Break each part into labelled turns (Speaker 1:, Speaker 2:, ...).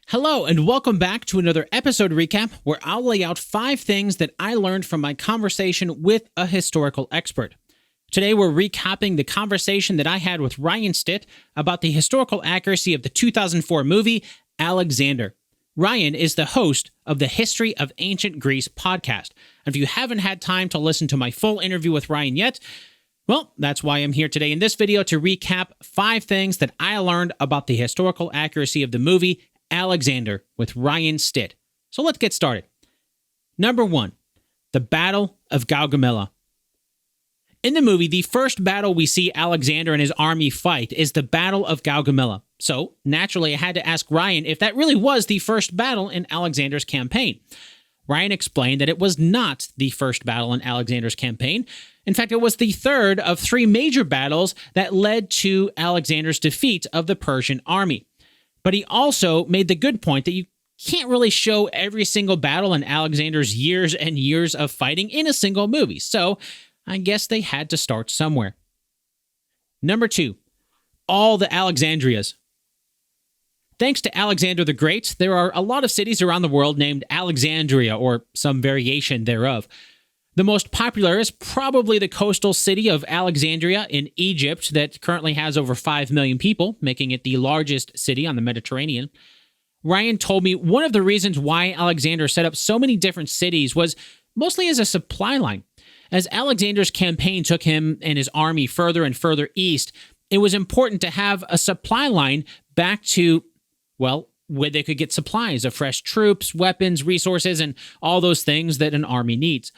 Speaker 1: Hello, and welcome back to another episode recap where I'll lay out 5 things that I learned from my conversation with a historical expert. Today, we're recapping the conversation that I had with Ryan Stitt about the historical accuracy of the 2004 movie, Alexander. Ryan is the host of the History of Ancient Greece podcast. And if you haven't had time to listen to my full interview with Ryan yet, well, that's why I'm here today in this video to recap 5 things that I learned about the historical accuracy of the movie Alexander with Ryan Stitt. So let's get started. Number 1, the Battle of Gaugamela. In the movie, the first battle we see Alexander and his army fight is the Battle of Gaugamela. So, naturally, I had to ask Ryan if that really was the first battle in Alexander's campaign. Ryan explained that it was not the first battle in Alexander's campaign. In fact, it was the third of 3 major battles that led to Alexander's defeat of the Persian army. But he also made the good point that you can't really show every single battle in Alexander's years and years of fighting in a single movie. So I guess they had to start somewhere. Number 2, all the Alexandrias. Thanks to Alexander the Great, there are a lot of cities around the world named Alexandria or some variation thereof. The most popular is probably the coastal city of Alexandria in Egypt that currently has over 5 million people, making it the largest city on the Mediterranean. Ryan told me one of the reasons why Alexander set up so many different cities was mostly as a supply line. As Alexander's campaign took him and his army further and further east, it was important to have a supply line back to, well, where they could get supplies of fresh troops, weapons, resources, and all those things that an army needs.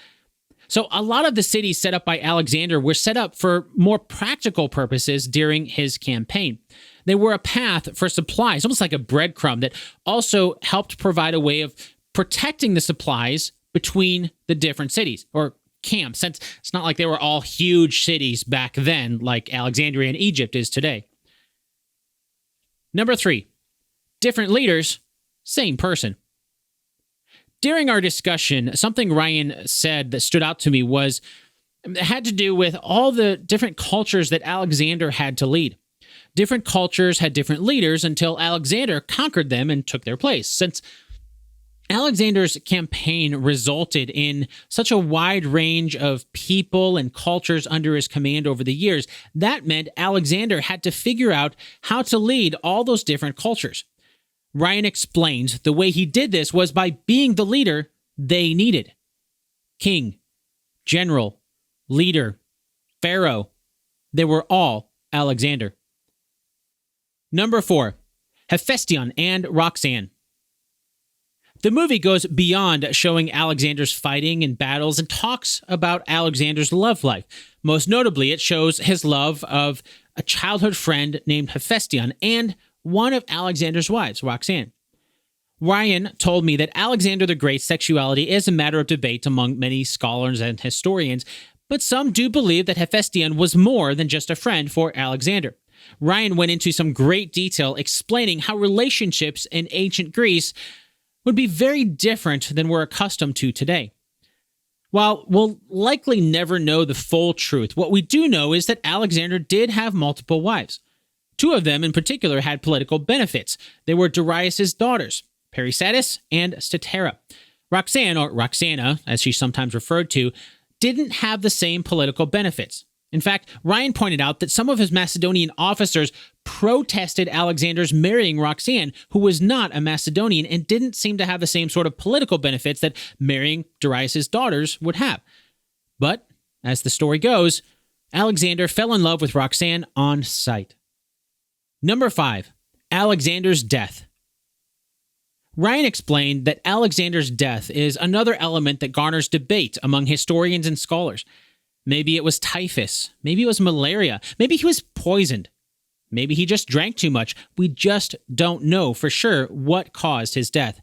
Speaker 1: So a lot of the cities set up by Alexander were set up for more practical purposes during his campaign. They were a path for supplies, almost like a breadcrumb that also helped provide a way of protecting the supplies between the different cities, or camps, since it's not like they were all huge cities back then like Alexandria and Egypt is today. Number 3, different leaders, same person. During our discussion, something Ryan said that stood out to me had to do with all the different cultures that Alexander had to lead. Different cultures had different leaders until Alexander conquered them and took their place. Since Alexander's campaign resulted in such a wide range of people and cultures under his command over the years, that meant Alexander had to figure out how to lead all those different cultures. Ryan explained the way he did this was by being the leader they needed. King, general, leader, pharaoh, they were all Alexander. Number 4, Hephaestion and Roxanne. The movie goes beyond showing Alexander's fighting and battles and talks about Alexander's love life. Most notably, it shows his love of a childhood friend named Hephaestion and one of Alexander's wives, Roxanne. Ryan told me that Alexander the Great's sexuality is a matter of debate among many scholars and historians, but some do believe that Hephaestion was more than just a friend for Alexander. Ryan went into some great detail explaining how relationships in ancient Greece would be very different than we're accustomed to today. While we'll likely never know the full truth, what we do know is that Alexander did have multiple wives. 2 of them in particular had political benefits. They were Darius's daughters, Parysatis and Statera. Roxanne, or Roxana, as she's sometimes referred to, didn't have the same political benefits. In fact, Ryan pointed out that some of his Macedonian officers protested Alexander's marrying Roxanne, who was not a Macedonian and didn't seem to have the same sort of political benefits that marrying Darius's daughters would have. But, as the story goes, Alexander fell in love with Roxanne on sight. Number 5, Alexander's death. Ryan explained that Alexander's death is another element that garners debate among historians and scholars. Maybe it was typhus. Maybe it was malaria. Maybe he was poisoned. Maybe he just drank too much. We just don't know for sure what caused his death.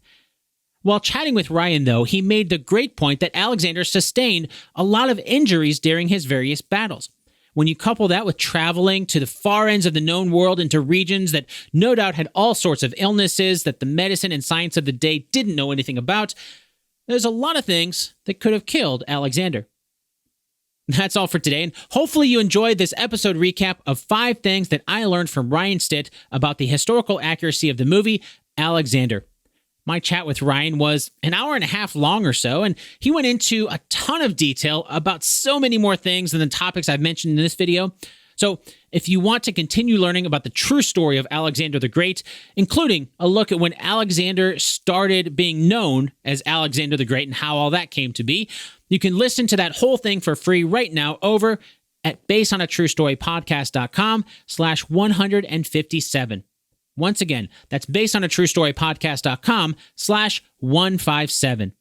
Speaker 1: While chatting with Ryan, though, he made the great point that Alexander sustained a lot of injuries during his various battles. When you couple that with traveling to the far ends of the known world into regions that no doubt had all sorts of illnesses that the medicine and science of the day didn't know anything about, there's a lot of things that could have killed Alexander. That's all for today, and hopefully you enjoyed this episode recap of 5 things that I learned from Ryan Stitt about the historical accuracy of the movie Alexander. My chat with Ryan was an hour and a half long or so, and he went into a ton of detail about so many more things than the topics I've mentioned in this video. So if you want to continue learning about the true story of Alexander the Great, including a look at when Alexander started being known as Alexander the Great and how all that came to be, you can listen to that whole thing for free right now over at basedonatruestorypodcast.com/157. Once again, that's basedonatruestorypodcast.com/157.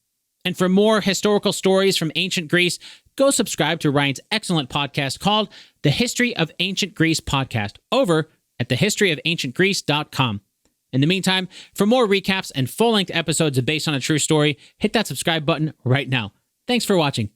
Speaker 1: And for more historical stories from ancient Greece, go subscribe to Ryan's excellent podcast called The History of Ancient Greece Podcast over at thehistoryofancientgreece.com. In the meantime, for more recaps and full-length episodes of Based on a True Story, hit that subscribe button right now. Thanks for watching.